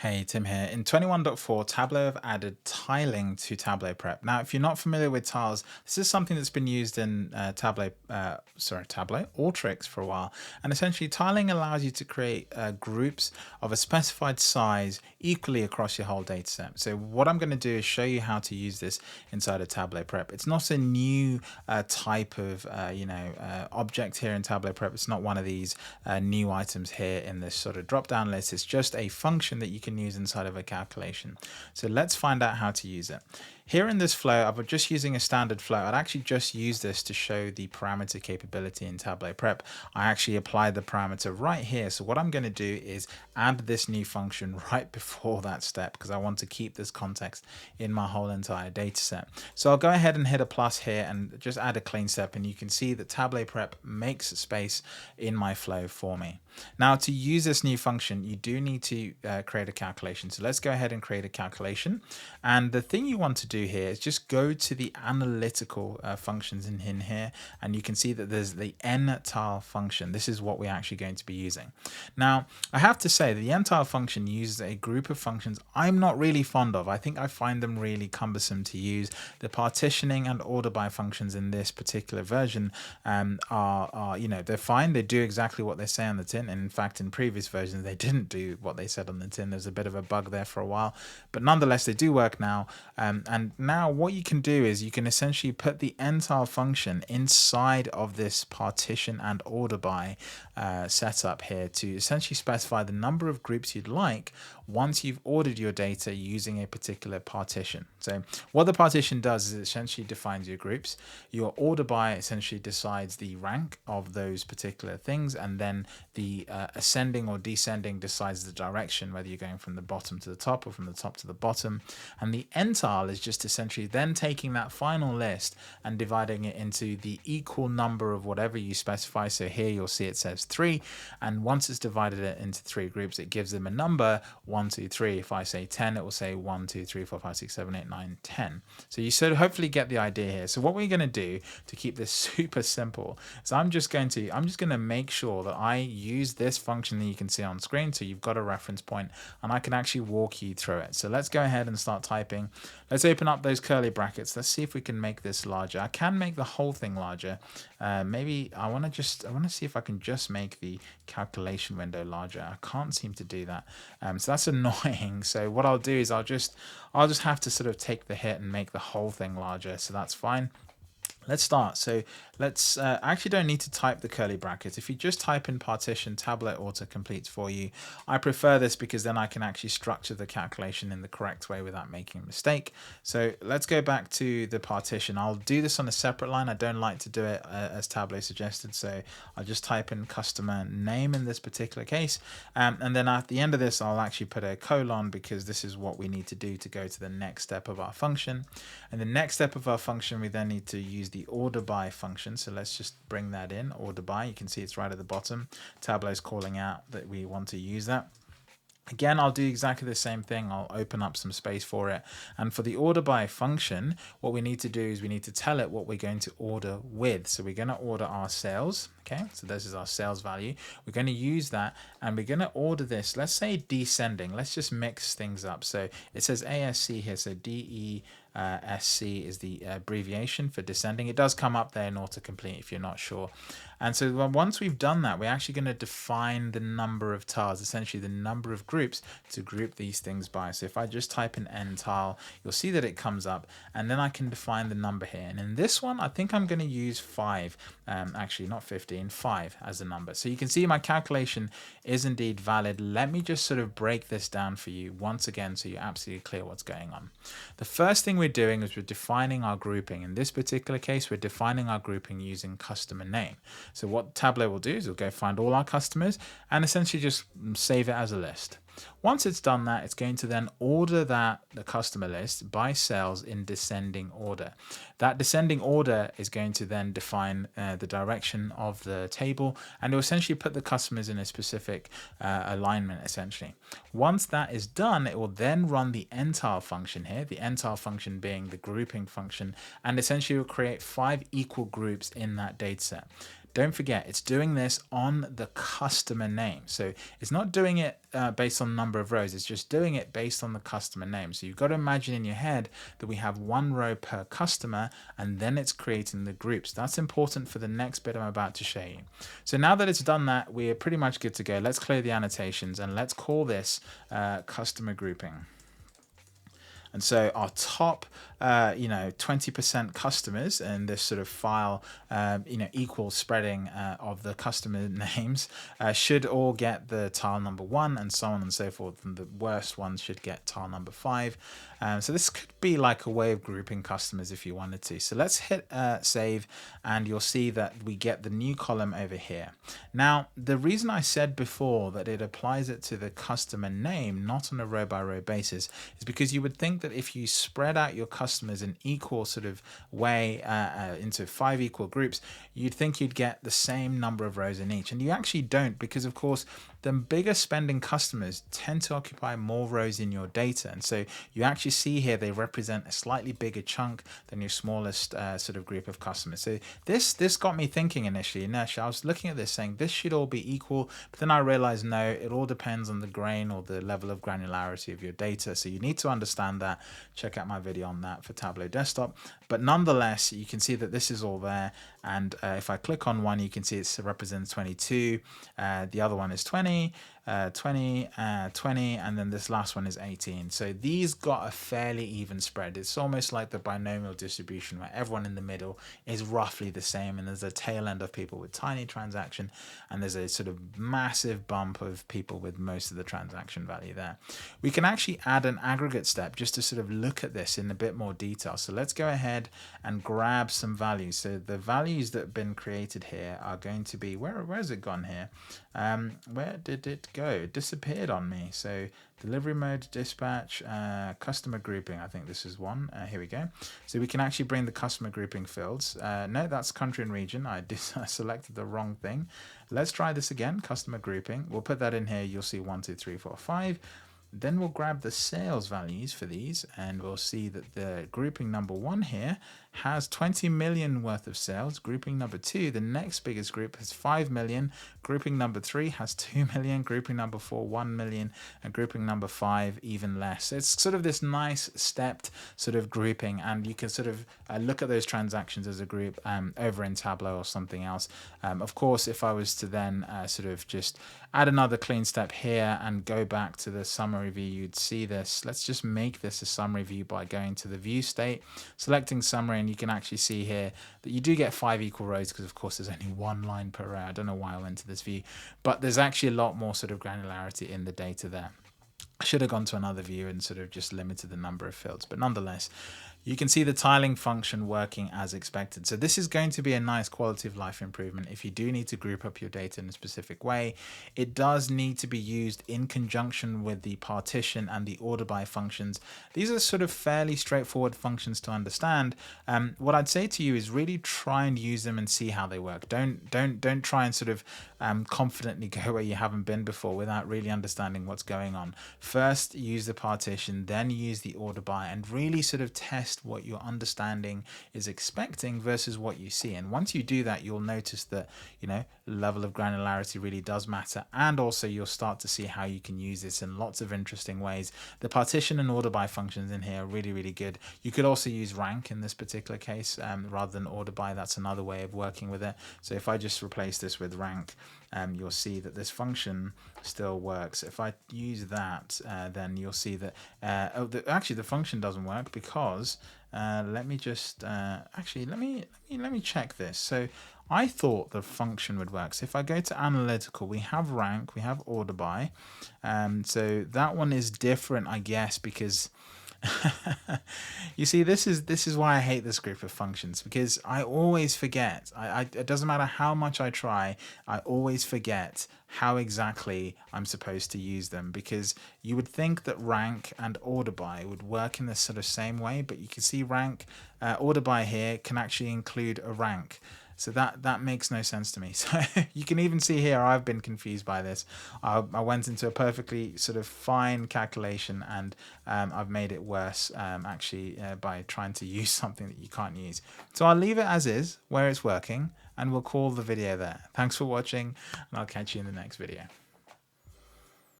Hey, Tim here. In 21.4, Tableau have added tiling to Tableau Prep. Now, if you're not familiar with tiles, this is something that's been used in Tableau Alteryx for a while. And essentially, tiling allows you to create groups of a specified size equally across your whole data set. So what I'm going to do is show you how to use this inside of Tableau Prep. It's not a new type of object here in Tableau Prep. It's not one of these new items here in this sort of drop-down list. It's just a function that you can use inside of a calculation. So let's find out how to use it. Here in this flow, I'm just using a standard flow. I'd actually just use this to show the parameter capability in Tableau Prep. I actually applied the parameter right here. So what I'm going to do is add this new function right before that step because I want to keep this context in my whole entire data set. So I'll go ahead and hit a plus here and just add a clean step, and you can see that Tableau Prep makes space in my flow for me. Now, to use this new function, you do need to create a calculation. So let's go ahead and create a calculation. And the thing you want to do here is just go to the analytical functions in here, and you can see that there's the NTILE function. This is what we're actually going to be using. Now, I have to say the NTILE function uses a group of functions I'm not really fond of. I think I find them really cumbersome to use. The partitioning and order by functions in this particular version they're fine. They do exactly what they say on the tin. And in fact, in previous versions, they didn't do what they said on the tin. There's a bit of a bug there for a while, but nonetheless, they do work now. And now what you can do is you can essentially put the NTILE function inside of this partition and order by setup here to essentially specify the number of groups you'd like once you've ordered your data using a particular partition. So what the partition does is it essentially defines your groups. Your order by essentially decides the rank of those particular things, and then the ascending or descending decides the direction, whether you're going from the bottom to the top or from the top to the bottom. And the NTILE is just essentially then taking that final list and dividing it into the equal number of whatever you specify. So here you'll see it says 3, and once it's divided it into 3 groups, it gives them a number 1, 2, 3. If I say 10, it will say 1, 2, 3, 4, 5, 6, 7, 8, 9, 10. So you sort of hopefully get the idea here. So what we're going to do to keep this super simple is I'm just going to make sure that I use this function that you can see on screen, so you've got a reference point and I can actually walk you through it. So let's go ahead and start typing. Let's open up those curly brackets. Let's see if we can make this larger. I can make the whole thing larger. Maybe I want to see if I can just make the calculation window larger. I can't seem to do that. So that's annoying. So what I'll do is I'll just have to sort of take the hit and make the whole thing larger. So that's fine. Let's start. So let's actually don't need to type the curly brackets. If you just type in partition, Tableau auto completes for you. I prefer this because then I can actually structure the calculation in the correct way without making a mistake. So let's go back to the partition. I'll do this on a separate line. I don't like to do it as Tableau suggested. So I'll just type in customer name in this particular case. And then at the end of this, I'll actually put a colon because this is what we need to do to go to the next step of our function. And the next step of our function, we then need to use the order by function. So let's just bring that in, order by. You can see it's right at the bottom. Tableau's calling out that we want to use that. Again, I'll do exactly the same thing. I'll open up some space for it. And for the order by function, what we need to do is we need to tell it what we're going to order with. So we're going to order our sales. Okay, so this is our sales value. We're going to use that and we're going to order this. Let's say descending. Let's just mix things up. So it says ASC here. So DESC is the abbreviation for descending. It does come up there in autocomplete if you're not sure. And so once we've done that, we're actually going to define the number of tiles, essentially the number of groups to group these things by. So if I just type in NTILE, you'll see that it comes up, and then I can define the number here. And in this one, I think I'm going to use 5, actually not 15, 5 as a number. So you can see my calculation is indeed valid. Let me just sort of break this down for you once again so you're absolutely clear what's going on. The first thing we're doing is we're defining our grouping. In this particular case, we're defining our grouping using customer name. So what Tableau will do is it'll go find all our customers and essentially just save it as a list. Once it's done that, it's going to then order the customer list by sales in descending order. That descending order is going to then define the direction of the table, and it will essentially put the customers in a specific alignment essentially. Once that is done, it will then run the NTILE function here, the NTILE function being the grouping function, and essentially will create 5 equal groups in that data set. don't forget, it's doing this on the customer name. So it's not doing it based on number of rows. It's just doing it based on the customer name. So you've got to imagine in your head that we have one row per customer, and then it's creating the groups. That's important for the next bit I'm about to show you. So now that it's done that, we're pretty much good to go. Let's clear the annotations and let's call this customer grouping. And so our top, 20% customers in this sort of file, equal spreading of the customer names should all get the tile number 1 and so on and so forth. And the worst ones should get tile number 5. So this could be like a way of grouping customers if you wanted to. So let's hit save, and you'll see that we get the new column over here. Now, the reason I said before that it applies it to the customer name, not on a row by row basis, is because you would think that if you spread out your customers in equal sort of way into 5 equal groups, you'd think you'd get the same number of rows in each. And you actually don't, because of course, the bigger spending customers tend to occupy more rows in your data. And so you actually see here they represent a slightly bigger chunk than your smallest sort of group of customers. So this got me thinking initially. I was looking at this saying this should all be equal, but then I realized no, it all depends on the grain or the level of granularity of your data. So you need to understand that. Check out my video on that for Tableau Desktop. But nonetheless, you can see that this is all there. And if I click on one, you can see it represents 22. The other one is 20, 20, 20, and then this last one is 18. So these got a fairly even spread. It's almost like the binomial distribution where everyone in the middle is roughly the same, and there's a tail end of people with tiny transaction, and there's a sort of massive bump of people with most of the transaction value there. We can actually add an aggregate step just to sort of look at this in a bit more detail. So let's go ahead and grab some values. So the values that have been created here are going to be, where has it gone here? Where did it go? It disappeared on me. So delivery mode, dispatch, customer grouping. I think this is one. Here we go. So we can actually bring the customer grouping fields. No, that's country and region. I selected the wrong thing. Let's try this again. Customer grouping. We'll put that in here. You'll see 1, 2, 3, 4, 5. Then we'll grab the sales values for these, and we'll see that the grouping number 1 here has 20 million worth of sales. Grouping number 2, the next biggest group, has 5 million. Grouping number 3 has 2 million. Grouping number 4, 1 million. And grouping number 5, even less. So it's sort of this nice stepped sort of grouping, and you can sort of look at those transactions as a group over in Tableau or something else. Of course, if I was to then sort of just add another clean step here and go back to the summary view, you'd see this. Let's just make this a summary view by going to the view state, selecting summary, and you can actually see here that you do get 5 equal rows because of course there's only 1 line per row. I don't know why I went to this view, but there's actually a lot more sort of granularity in the data there. I should have gone to another view and sort of just limited the number of fields, but nonetheless, you can see the tiling function working as expected. So this is going to be a nice quality of life improvement if you do need to group up your data in a specific way. It does need to be used in conjunction with the partition and the order by functions. These are sort of fairly straightforward functions to understand. What I'd say to you is really try and use them and see how they work. Don't try and sort of confidently go where you haven't been before without really understanding what's going on. First, use the partition, then use the order by, and really sort of test what your understanding is expecting versus what you see. And once you do that, you'll notice that, level of granularity really does matter. And also you'll start to see how you can use this in lots of interesting ways. The partition and order by functions in here are really, really good. You could also use rank in this particular case rather than order by. That's another way of working with it. So if I just replace this with rank, you'll see that this function still works. If I use that, then you'll see that actually the function doesn't work because let me just let me check this. So I thought the function would work. So if I go to analytical, we have rank, we have order by. So that one is different, I guess, because you see, this is why I hate this group of functions, because I always forget. It doesn't matter how much I try, I always forget how exactly I'm supposed to use them, because you would think that rank and order by would work in this sort of same way, but you can see rank, order by here can actually include a rank. So that makes no sense to me. So you can even see here, I've been confused by this. I went into a perfectly sort of fine calculation, and I've made it worse by trying to use something that you can't use. So I'll leave it as is, where it's working. and we'll call the video there. Thanks for watching, and I'll catch you in the next video.